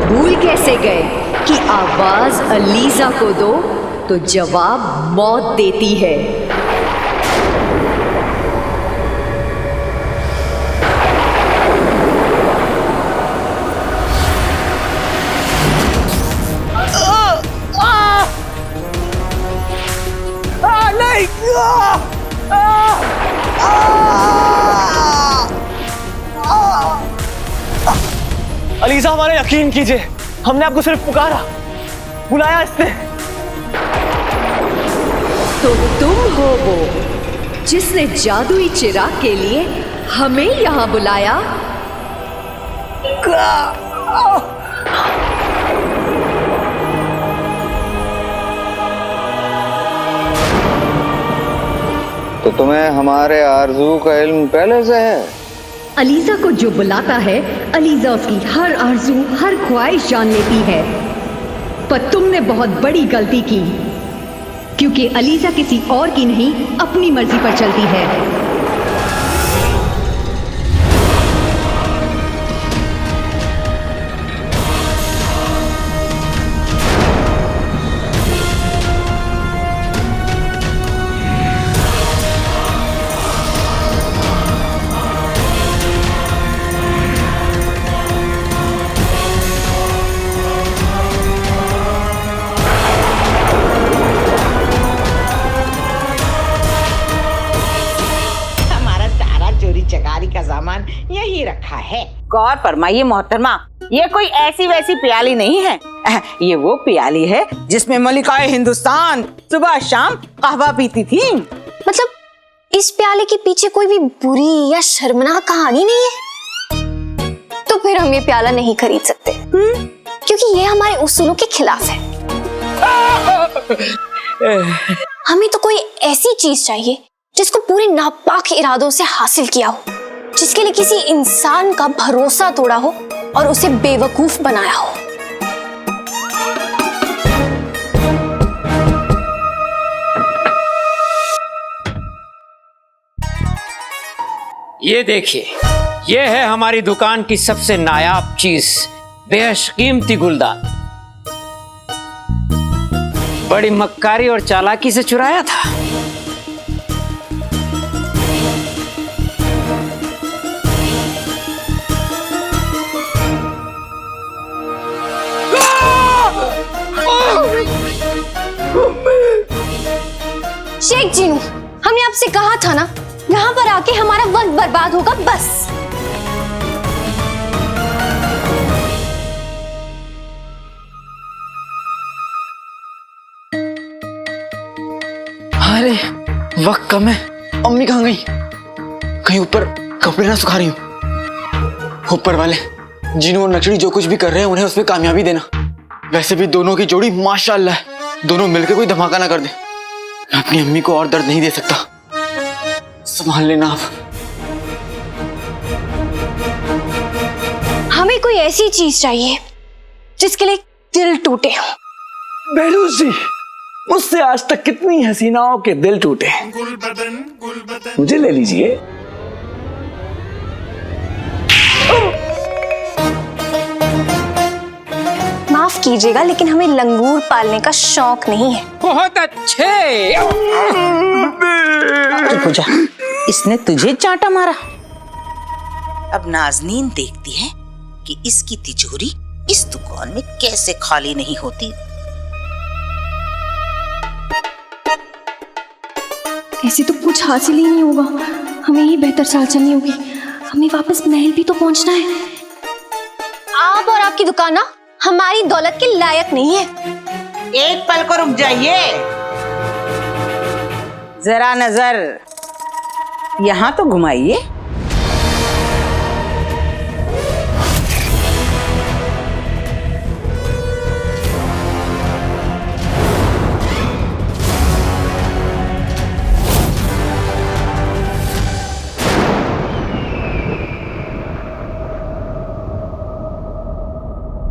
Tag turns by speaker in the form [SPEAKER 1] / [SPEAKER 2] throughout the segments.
[SPEAKER 1] भूल कैसे गए कि आवाज अलीजा को दो तो जवाब मौत देती है।
[SPEAKER 2] अलीजा, हमारा यकीन कीजिए, हमने आपको सिर्फ पुकारा, बुलाया इसने।
[SPEAKER 1] तो तुम हो वो जिसने जादुई चिराग के लिए हमें यहाँ बुलाया?
[SPEAKER 3] तो तुम्हें हमारे आरज़ू का इल्म पहले से है?
[SPEAKER 1] अलीजा को जो बुलाता है, अलीजा उसकी हर आरज़ू, हर ख्वाहिश जान लेती है। पर तुमने बहुत बड़ी गलती की, क्योंकि अलीजा किसी और की नहीं, अपनी मर्जी पर चलती है।
[SPEAKER 4] चकारी का सामान यही रखा है। गौर फरमाइए मोहतरमा, ये कोई ऐसी वैसी प्याली नहीं है। ये वो प्याली है जिसमें मलिकाए हिंदुस्तान सुबह शाम कहवा पीती थी।
[SPEAKER 5] मतलब इस प्याले के पीछे कोई भी बुरी या शर्मनाक कहानी नहीं है? तो फिर हम ये प्याला नहीं खरीद सकते, क्योंकि ये हमारे उसूलों के खिलाफ है। हमें तो कोई ऐसी चीज चाहिए जिसको पूरे नापाक इरादों से हासिल किया हो, जिसके लिए किसी इंसान का भरोसा तोड़ा हो और उसे बेवकूफ बनाया हो।
[SPEAKER 6] ये देखिए, ये है हमारी दुकान की सबसे नायाब चीज, बेशकीमती गुलदान। बड़ी मक्कारी और चालाकी से चुराया था।
[SPEAKER 5] शेख जीनू, हमने आपसे कहा था ना, यहाँ पर आके हमारा वक्त बर्बाद होगा बस।
[SPEAKER 2] अरे वक्त कम है, अम्मी कहाँ गई? कहीं ऊपर कपड़े ना सुखा रही हूँ। ऊपर वाले जीनू और नचड़ी जो कुछ भी कर रहे हैं उन्हें उसमें कामयाबी देना। वैसे भी दोनों की जोड़ी माशाल्लाह है, दोनों मिलकर कोई धमाका ना कर दे। मैं अपनी अम्मी को और दर्द नहीं दे सकता, संभाल लेना आप।
[SPEAKER 5] हमें कोई ऐसी चीज चाहिए जिसके लिए दिल टूटे।
[SPEAKER 2] बहलूज जी, मुझसे आज तक कितनी हसीनाओं के दिल टूटे, मुझे ले लीजिए।
[SPEAKER 5] माफ कीजिएगा, लेकिन हमें लंगूर पालने का शौक नहीं है।
[SPEAKER 4] बहुत अच्छे। चुप हो जा, इसने तुझे चांटा मारा। अब नाज़नीन देखती है कि इसकी तिजोरी इस दुकान में कैसे खाली नहीं होती।
[SPEAKER 5] ऐसे तो कुछ हासिल ही नहीं होगा, हमें ही बेहतर चाल चलनी होगी। हमें वापस महल भी तो पहुंचना है। आप और आपकी दुकान ना हमारी दौलत के लायक नहीं है।
[SPEAKER 4] एक पल को रुक जाइए, जरा नजर यहाँ तो घुमाइए।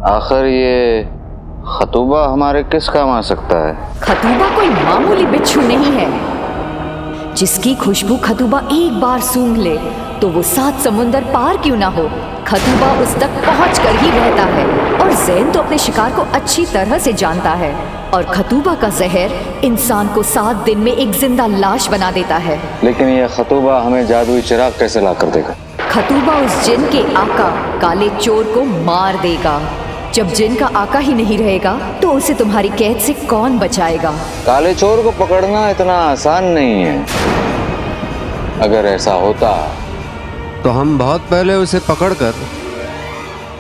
[SPEAKER 3] आखिर ये खतूबा हमारे किस काम आ सकता है?
[SPEAKER 1] खतूबा कोई मामूली बिच्छू नहीं है।
[SPEAKER 7] जिसकी खुशबू खतूबा एक बार सूंघ ले तो वो 7 समुंदर पार क्यों ना हो, खतूबा उस तक पहुँच कर ही रहता है। और ज़ैन तो अपने शिकार को अच्छी तरह से जानता है, और खतूबा का जहर इंसान को 7 दिन में एक जिंदा लाश बना देता है।
[SPEAKER 3] लेकिन ये खतूबा हमें जादुई चिराग कैसे ला कर देगा?
[SPEAKER 7] खतूबा उस जिन के आका काले चोर को मार देगा। जब जिन का आका ही नहीं रहेगा तो उसे तुम्हारी कैद से कौन बचाएगा?
[SPEAKER 3] काले चोर को पकड़ना इतना आसान नहीं है। अगर ऐसा होता
[SPEAKER 8] तो हम बहुत पहले उसे पकड़कर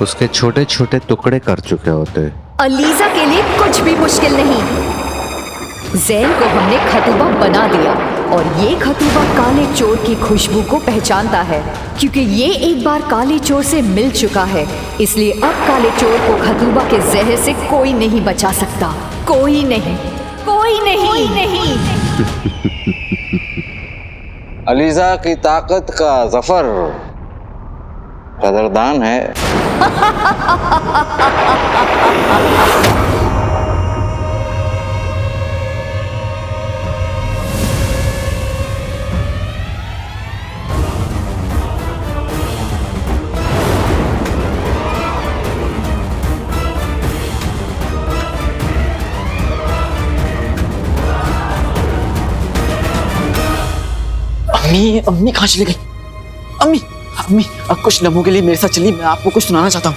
[SPEAKER 8] उसके छोटे छोटे टुकड़े कर चुके होते।
[SPEAKER 7] अलीजा के लिए कुछ भी मुश्किल नहीं। ज़ैन को हमने खतूबा बना दिया, और ये खतूबा काले चोर की खुशबू को पहचानता है, क्योंकि ये एक बार काले चोर से मिल चुका है। इसलिए अब काले चोर को खतूबा के जहर से कोई नहीं बचा सकता। कोई नहीं, कोई नहीं, कोई नहीं।
[SPEAKER 3] अलीजा की ताकत का जफर कदरदान है।
[SPEAKER 2] अम्मी, अम्मी कहाँ चली गई? अम्मी, अम्मी, अब कुछ लम्हों के लिए मेरे साथ चलिए, मैं आपको कुछ सुनाना चाहता हूँ।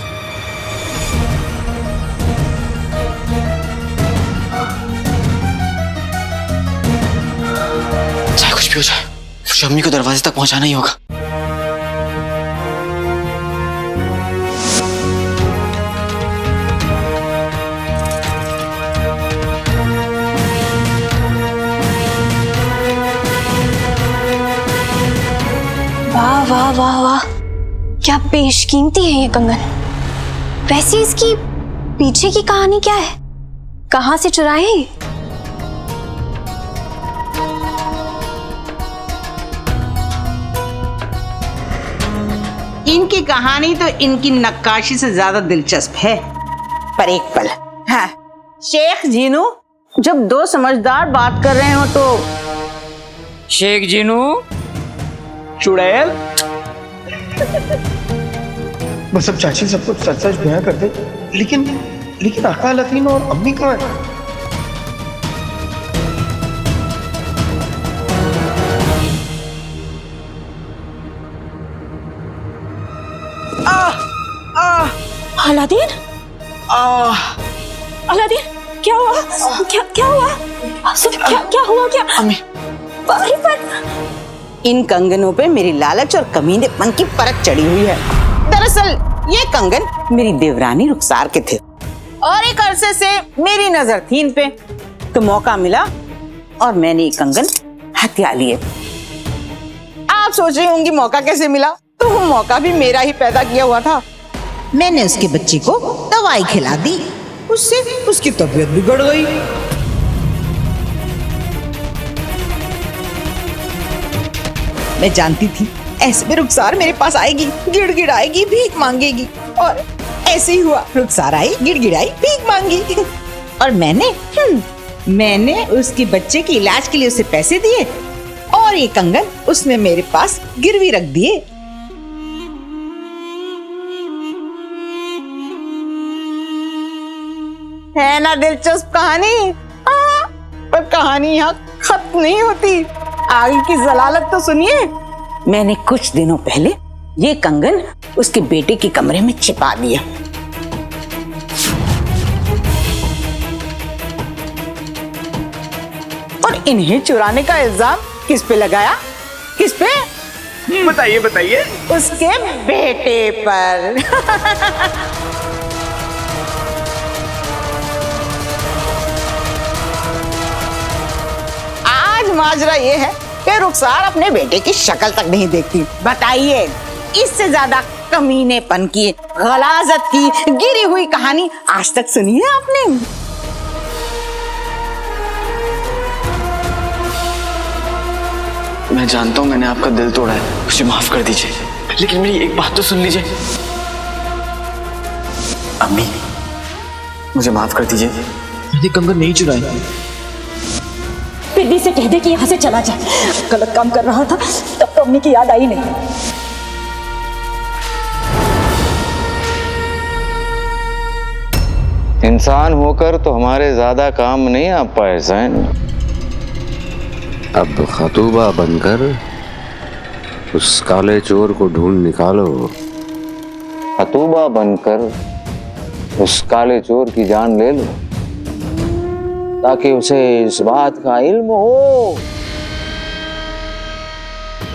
[SPEAKER 2] चाहे कुछ भी हो जाए, मुझे अम्मी को दरवाजे तक पहुंचाना ही होगा।
[SPEAKER 5] वाह वाह वाह वाह, क्या बेशकीमती है ये कंगन। वैसे इसकी पीछे की कहानी क्या है? कहाँ से चुराए हैं?
[SPEAKER 4] इनकी कहानी तो इनकी नक्काशी से ज्यादा दिलचस्प है। पर एक पल, हाँ, शेख जीनू, जब 2 समझदार बात कर रहे हो तो
[SPEAKER 6] शेख जीनू,
[SPEAKER 9] चुड़ैल, बस अब चाची सब कुछ सच सच बयां कर दे। लेकिन आका लकीन और अम्मी कहाँ है?
[SPEAKER 5] अलादीन, अलादीन, क्या हुआ? क्या हुआ? क्या हुआ? क्या
[SPEAKER 2] अम्मी,
[SPEAKER 4] इन कंगनों पे मेरी लालच और कमीनेपन की परत चढ़ी हुई है। दरअसल ये कंगन मेरी देवरानी रुखसार के थे, और एक अरसे से मेरी नजर थी इन पे, तो मौका मिला और मैंने ये कंगन हथिया लिए। आप सोच रही होंगी मौका कैसे मिला? तो वो मौका भी मेरा ही पैदा किया हुआ था। मैंने उसके बच्चे को दवाई खिला दी, उससे उसकी तबीयत बिगड़ गई। मैं जानती थी ऐसे में रुखसार मेरे पास आएगी, गिड़गिड़ाएगी, भीख मांगेगी, और ऐसे ही हुआ। रुखसार आई, गिड़गिड़ाई, भीख मांगी, और मैंने उसके बच्चे के इलाज के लिए उसे पैसे दिए, और ये कंगन उसने मेरे पास गिरवी रख दिए। है ना दिलचस्प कहानी? हाँ, पर कहानी यहाँ खत्म नहीं होती। आगे की जलालत तो सुनिए। मैंने कुछ दिनों पहले ये कंगन उसके बेटे के कमरे में छिपा दिया। और इन्हें चुराने का इल्जाम किस पे लगाया? किस पे?
[SPEAKER 9] बताइए बताइए।
[SPEAKER 4] उसके बेटे पर। आज माजरा ये है कि रुखसार अपने बेटे की शक्ल तक नहीं देखती। बताइए, इससे ज्यादा कमीनेपन की, गलाजत की, गिरी हुई कहानी आज तक सुनी है आपने?
[SPEAKER 2] मैं जानता हूँ मैंने आपका दिल तोड़ा है, मुझे माफ कर दीजिए, लेकिन मेरी एक बात तो सुन लीजिए। अम्मी, मुझे माफ कर दीजिए, मैंने कंगन नहीं चुराई।
[SPEAKER 4] फिर भी
[SPEAKER 5] जल्दी से कह दे कि यहाँ से चला जाए। गलत काम कर रहा था तब तो अम्मी की याद आई नहीं।
[SPEAKER 3] इंसान होकर तो हमारे ज्यादा काम नहीं आ पाए जैन।
[SPEAKER 8] अब खतूबा बनकर उस काले चोर को ढूंढ निकालो।
[SPEAKER 3] खतूबा बनकर उस काले चोर की जान ले लो, ताकि उसे इस बात का इल्म हो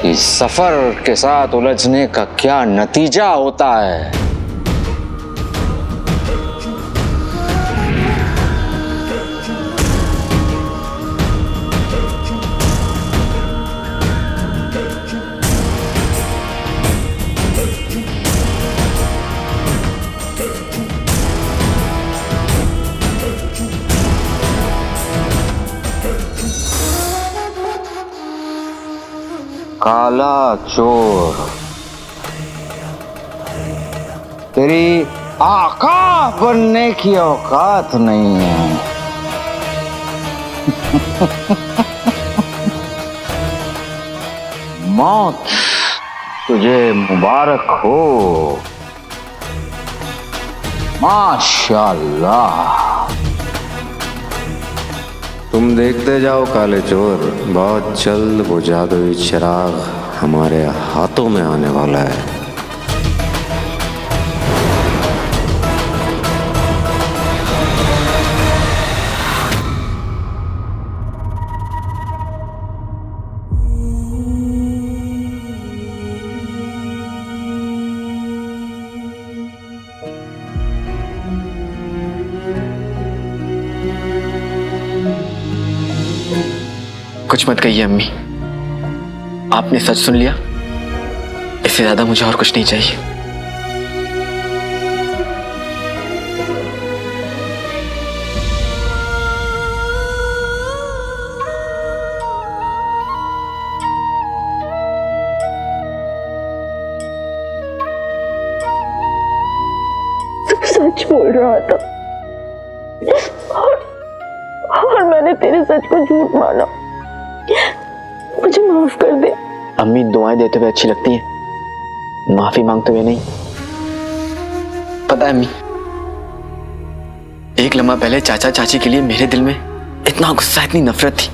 [SPEAKER 3] कि सफर के साथ उलझने का क्या नतीजा होता है। काला चोर, तेरी आका बनने की औकात नहीं है। मौत तुझे मुबारक हो। माशाअल्लाह।
[SPEAKER 8] तुम देखते जाओ काले चोर, बहुत जल्द वो जादुई चिराग हमारे हाथों में आने वाला है।
[SPEAKER 2] कुछ मत कहिए अम्मी, आपने सच सुन लिया। इससे ज्यादा मुझे और कुछ नहीं चाहिए।
[SPEAKER 5] तू सच बोल रहा था और मैंने तेरे सच को झूठ माना। मुझे माफ कर दे।
[SPEAKER 2] अम्मी दुआएं देते हुए अच्छी लगती हैं, माफी मांगते हुए नहीं। पता है अम्मी, एक लम्हा पहले चाचा चाची के लिए मेरे दिल में इतना गुस्सा, इतनी नफरत थी,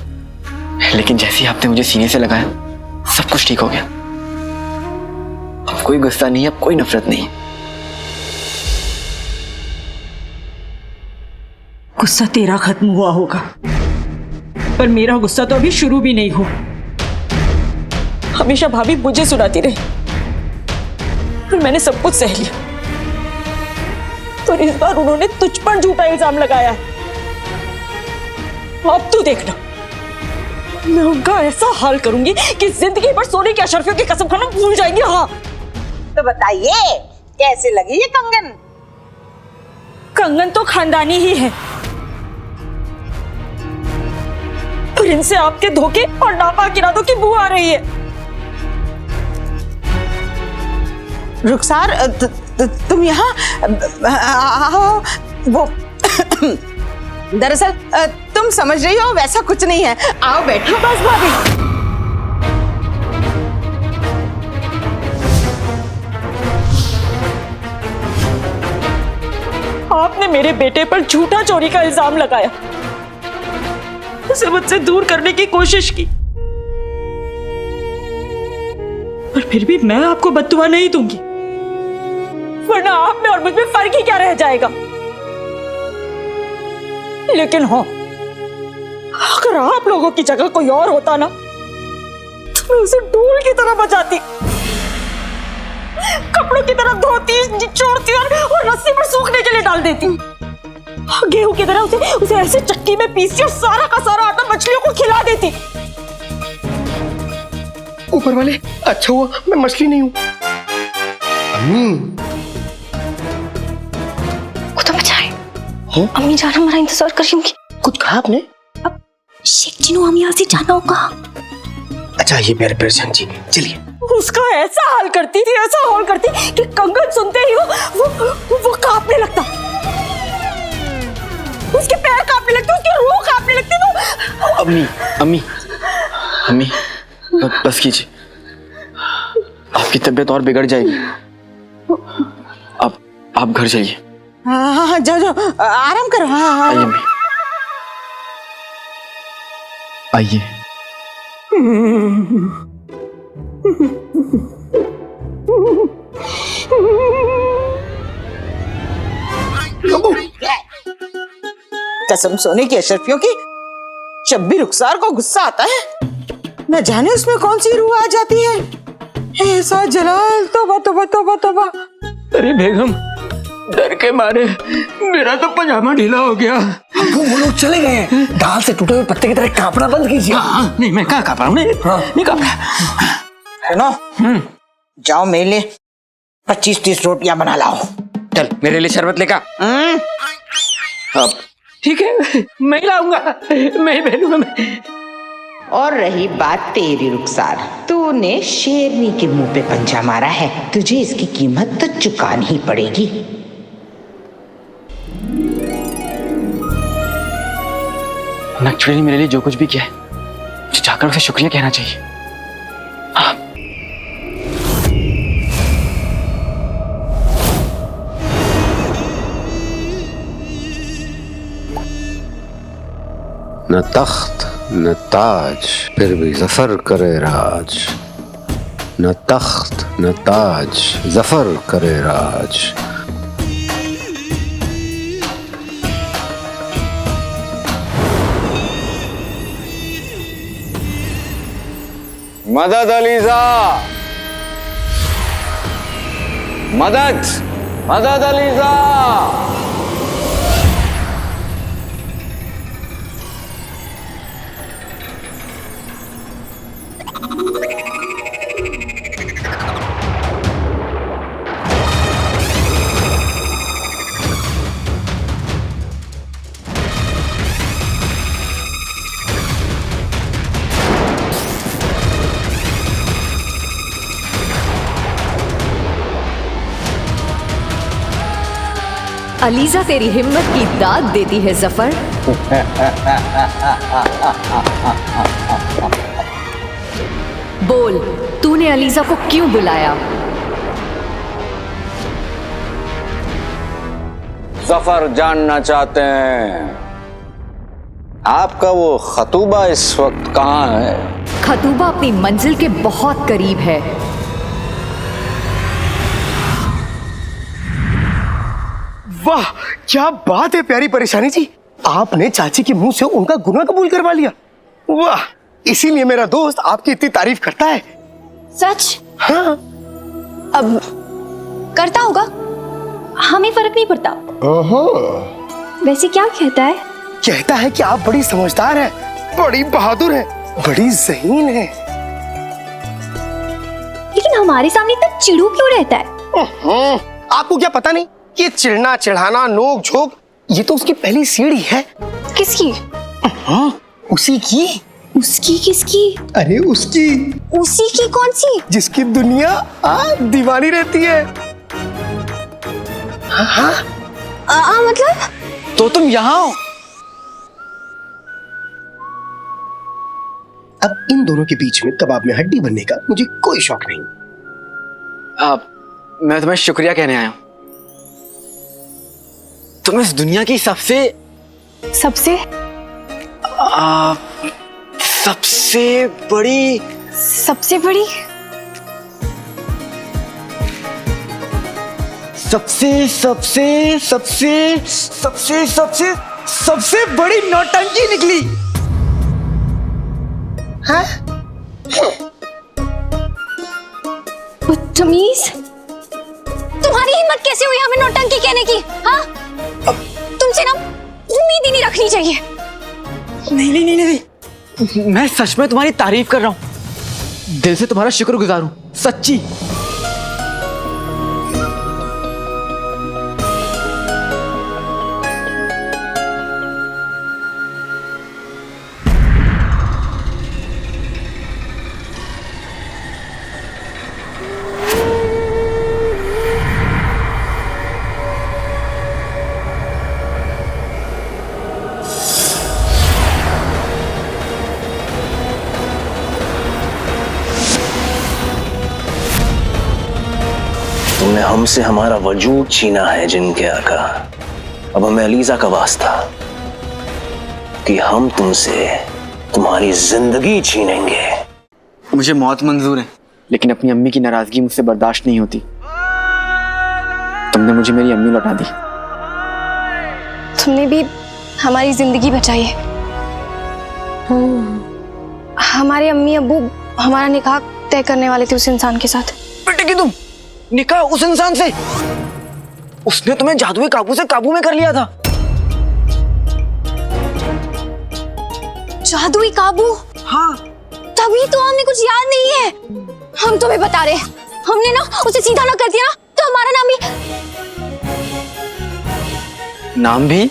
[SPEAKER 2] लेकिन जैसे ही आपने मुझे सीने से लगाया सब कुछ ठीक हो गया। अब कोई गुस्सा नहीं, अब कोई नफरत नहीं।
[SPEAKER 10] गुस्सा तेरा खत्म हुआ होगा, पर मेरा गुस्सा तो अभी शुरू भी नहीं हुआ। हमेशा भाभी मुझे सुनाती रही और मैंने सब कुछ सह लिया, और इस बार उन्होंने तुझ पर झूठा इल्जाम लगाया है। अब तू देखना, मैं उनका ऐसा हाल करूंगी कि जिंदगी भर सोने की अशरफियों की कसम खाना भूल जाएंगे। हाँ
[SPEAKER 4] तो बताइए कैसे लगी ये कंगन?
[SPEAKER 10] कंगन तो खानदानी ही है, पर इनसे आपके धोखे और नापाक इरादों की बू आ रही है।
[SPEAKER 4] रुखसार, तुम यहाँ वो दरअसल तुम समझ रही हो वैसा कुछ नहीं है। आओ बैठो। बस भाभी,
[SPEAKER 10] आपने मेरे बेटे पर झूठा चोरी का इल्जाम लगाया, उसे मुझसे दूर करने की कोशिश की, पर फिर भी मैं आपको बद्दुआ नहीं दूंगी, वरना आप में और मुझ में फर्क ही क्या रह जाएगा। लेकिन हाँ, अगर आप लोगों की जगह कोई और होता ना, तो मैं उसे डोल की तरह बचाती, कपड़ों की तरह धोती, निचोड़ती और रस्सी पर सूखने के लिए डाल देती। गेहूं की तरह उसे ऐसे चक्की में पीसती और सारा का सारा आटा मछलियों को खिला देती।
[SPEAKER 9] ऊपर वाले, अच्छा हुआ मैं मछली नहीं हूँ।
[SPEAKER 5] वो तो बचाए। अम्मी जान हमारा इंतजार कर रही होंगी।
[SPEAKER 9] कुछ कहा आपने?
[SPEAKER 5] अब शेख जी ने हम यहाँ से जाना होगा।
[SPEAKER 9] अच्छा ये मेरे परेशान जी, चलिए।
[SPEAKER 10] उसका ऐसा हाल करती थी, ऐसा हाल करती कि कंगन सुनते ही वो कांपने लगता, उसके पैर कांपने लगते, उसकी रूह कांपने लगती।
[SPEAKER 2] अम्मी अम्मी बस कीजिए, आपकी तबीयत और बिगड़ जाएगी। आप घर चलिए।
[SPEAKER 4] हाँ, जाओ जाओ, आराम करो। हाँ
[SPEAKER 2] आइए अम्मी, आइए।
[SPEAKER 4] कसम सोने की अशरफियों की, जब भी रुखसार को गुस्सा आता है न जाने उसमें कौन सी रूह आ जाती है। ऐसा जलाल, तौबा तौबा तौबा तौबा।
[SPEAKER 6] अरे बेगम, डर के मारे मेरा तो पजामा ढीला हो गया।
[SPEAKER 9] वो लोग चले गए हैं। डाल से टूटे हुए पत्ते की तरह कांपना बंद कीजिए।
[SPEAKER 6] हाँ, नहीं मैं कहाँ काँप रहा हूँ, नहीं काँप रहा।
[SPEAKER 4] सुनो, जाओ मेरे लिए 25-30 रोटियां बना लाओ।
[SPEAKER 6] चल मेरे लिए शरबत लेकर। अब ठीक है, मैं ही लाऊंगा, मैं ही पहनूंगा मैं।
[SPEAKER 4] और रही बात तेरी रुखसार, तूने शेरनी के मुंह पे पंजा मारा है, तुझे इसकी कीमत तो चुकानी ही पड़ेगी।
[SPEAKER 2] नक्शड़ी ने मेरे लिए जो कुछ भी किया है, मुझे जाकर उसे शुक्रिया कहना चाहिए।
[SPEAKER 8] न तख्त न ताज फिर भी जफर करे राज, न तख्त न ताज जफर करे राज।
[SPEAKER 3] मदद अलीजा, मदद मदद अलीजा।
[SPEAKER 7] अलीजा तेरी हिम्मत की दाद देती है जफर। बोल, तूने अलीजा को क्यों बुलाया?
[SPEAKER 3] जफर जानना चाहते हैं आपका वो खतूबा इस वक्त कहाँ है?
[SPEAKER 7] खतूबा अपनी मंजिल के बहुत करीब है।
[SPEAKER 9] वाह, क्या बात है प्यारी परेशानी जी, आपने चाची के मुंह से उनका गुनाह कबूल करवा लिया। वाह, इसीलिए मेरा दोस्त आपकी इतनी तारीफ करता है।
[SPEAKER 5] सच?
[SPEAKER 9] हाँ।
[SPEAKER 5] अब करता होगा, हमें फर्क नहीं पड़ता। वैसे क्या कहता है?
[SPEAKER 9] कहता है कि आप बड़ी समझदार हैं, बड़ी बहादुर हैं, बड़ी ज़हीन हैं।
[SPEAKER 5] लेकिन हमारे सामने इतना चिड़ू क्यों रहता है?
[SPEAKER 9] आपको क्या पता नहीं, ये चिढ़ना चिढ़ाना नोक झोंक ये तो उसकी पहली सीढ़ी है।
[SPEAKER 5] किसकी?
[SPEAKER 9] उसी की।
[SPEAKER 5] उसकी किसकी?
[SPEAKER 9] अरे उसकी।
[SPEAKER 5] उसी की कौन सी?
[SPEAKER 9] जिसकी दुनिया दीवानी रहती है। हाँ?
[SPEAKER 5] मतलब?
[SPEAKER 2] तो तुम यहाँ हो?
[SPEAKER 9] अब इन दोनों के बीच में कबाब में हड्डी बनने का मुझे कोई शौक नहीं।
[SPEAKER 2] मैं तुम्हें शुक्रिया कहने आया हूँ। तुम इस दुनिया की सबसे
[SPEAKER 5] सबसे
[SPEAKER 2] बड़ी
[SPEAKER 5] सबसे बड़ी
[SPEAKER 9] सबसे बड़ी नौटंकी निकली। हाँ?
[SPEAKER 5] बदतमीज, तुम्हारी हिम्मत कैसे हुई हमें नौटंकी कहने की? हाँ, तुमसे ना उम्मीद ही नहीं रखनी चाहिए।
[SPEAKER 2] नहीं, मैं सच में तुम्हारी तारीफ कर रहा हूँ, दिल से तुम्हारा शुक्रगुजार हूँ, सच्ची।
[SPEAKER 11] तुमने हमसे हमारा वजूद छीना है जिनके आका। अब हमें अलीजा का वास्ता कि हम तुमसे तुम्हारी जिंदगी छीनेंगे।
[SPEAKER 2] मुझे मौत मंजूर है, लेकिन अपनी अम्मी की नाराजगी मुझसे बर्दाश्त नहीं होती। तुमने मुझे मेरी अम्मी लौटा दी।
[SPEAKER 5] तुमने भी हमारी जिंदगी बचाई है। हमारे अम्मी अब्बू हमारा निकाह तय करने वाले थे उस इंसान के साथ।
[SPEAKER 2] बेटे की तुम निकाह उस इंसान से? उसने तुम्हें जादुई काबू से काबू में कर लिया था।
[SPEAKER 5] जादुई काबू? हाँ। तभी तो हमें कुछ याद नहीं है। हम तुम्हें बता रहे, हमने ना उसे सीधा ना कर दिया ना तो हमारा नाम
[SPEAKER 2] भी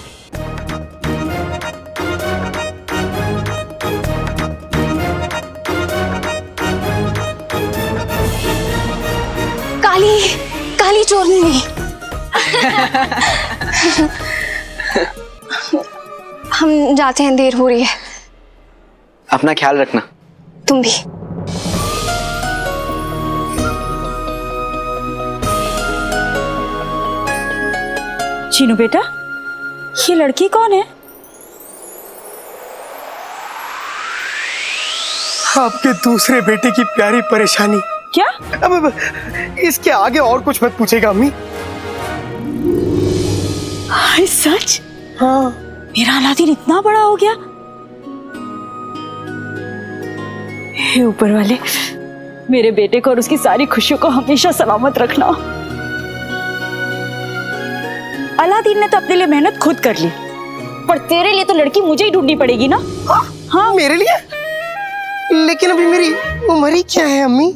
[SPEAKER 5] काली चोरनी नहीं। हम जाते हैं, देर हो रही है।
[SPEAKER 2] अपना ख्याल रखना।
[SPEAKER 5] तुम भी।
[SPEAKER 10] चीनू बेटा, ये लड़की कौन है?
[SPEAKER 9] आपके दूसरे बेटे की प्यारी परेशानी।
[SPEAKER 10] क्या?
[SPEAKER 9] अब इसके आगे और कुछ मत पूछेगा अम्मी।
[SPEAKER 10] हाय सच?
[SPEAKER 9] हाँ।
[SPEAKER 10] मेरा अलादीन इतना बड़ा हो गया। हे ऊपर वाले, मेरे बेटे को और उसकी सारी खुशियों को हमेशा सलामत रखना। अलादीन ने तो अपने लिए मेहनत खुद कर ली, पर तेरे लिए तो लड़की मुझे ही ढूंढनी पड़ेगी ना।
[SPEAKER 9] हाँ, मेरे लिए? लेकिन अभी मेरी उम्र ही क्या है अम्मी?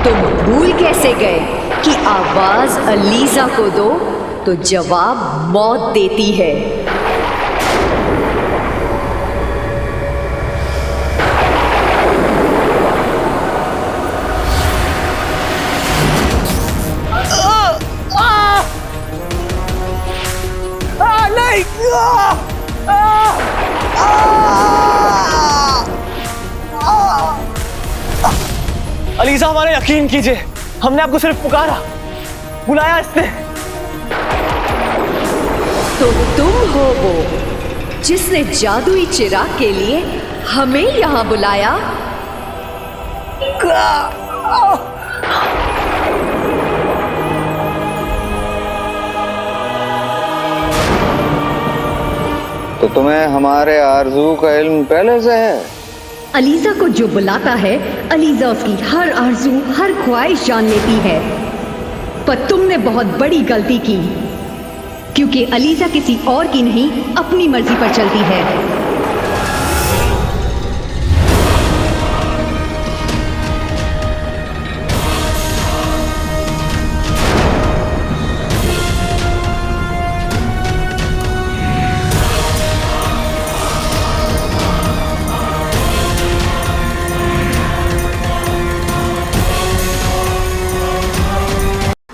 [SPEAKER 7] तुम भूल कैसे गए कि आवाज अलीजा को दो तो जवाब मौत देती है।
[SPEAKER 9] अलीजा, हमारा यकीन कीजिए, हमने आपको सिर्फ पुकारा, बुलाया इसने।
[SPEAKER 7] तो तुम हो वो जिसने जादुई चिराग के लिए हमें यहाँ बुलाया?
[SPEAKER 3] तो तुम्हें हमारे आरज़ू का इल्म पहले से है?
[SPEAKER 1] अलीजा को जो बुलाता है, अलीजा उसकी हर आरज़ू, हर ख्वाहिश जान लेती है। पर तुमने बहुत बड़ी गलती की, क्योंकि अलीजा किसी और की नहीं, अपनी मर्जी पर चलती है।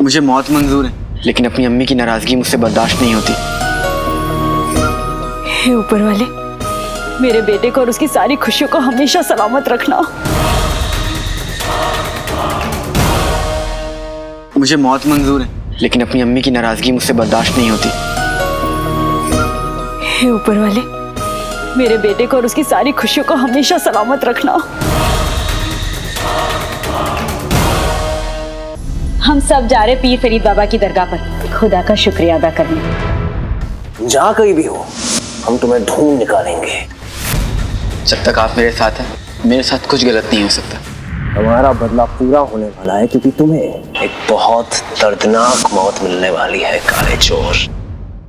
[SPEAKER 2] मुझे मौत मंजूर है, लेकिन अपनी अम्मी की नाराजगी मुझसे बर्दाश्त नहीं होती।
[SPEAKER 10] हे ऊपर वाले, मेरे बेटे को और उसकी सारी खुशियों को हमेशा सलामत रखना।
[SPEAKER 2] मुझे मौत मंजूर है, लेकिन अपनी अम्मी की नाराजगी मुझसे बर्दाश्त नहीं होती।
[SPEAKER 10] हे ऊपर वाले, मेरे बेटे को और उसकी सारी खुशियों को हमेशा सलामत रखना। हम सब जा रहे पीर फरीद बाबा की दरगाह पर खुदा का शुक्रिया अदा करने।
[SPEAKER 11] जहाँ कहीं भी हो, हम तुम्हें ढूंढ निकालेंगे।
[SPEAKER 2] जब तक आप मेरे साथ हैं, मेरे साथ कुछ गलत नहीं हो सकता।
[SPEAKER 11] हमारा बदला पूरा होने वाला है, क्योंकि तुम्हें एक बहुत दर्दनाक मौत मिलने वाली है, काले चोर।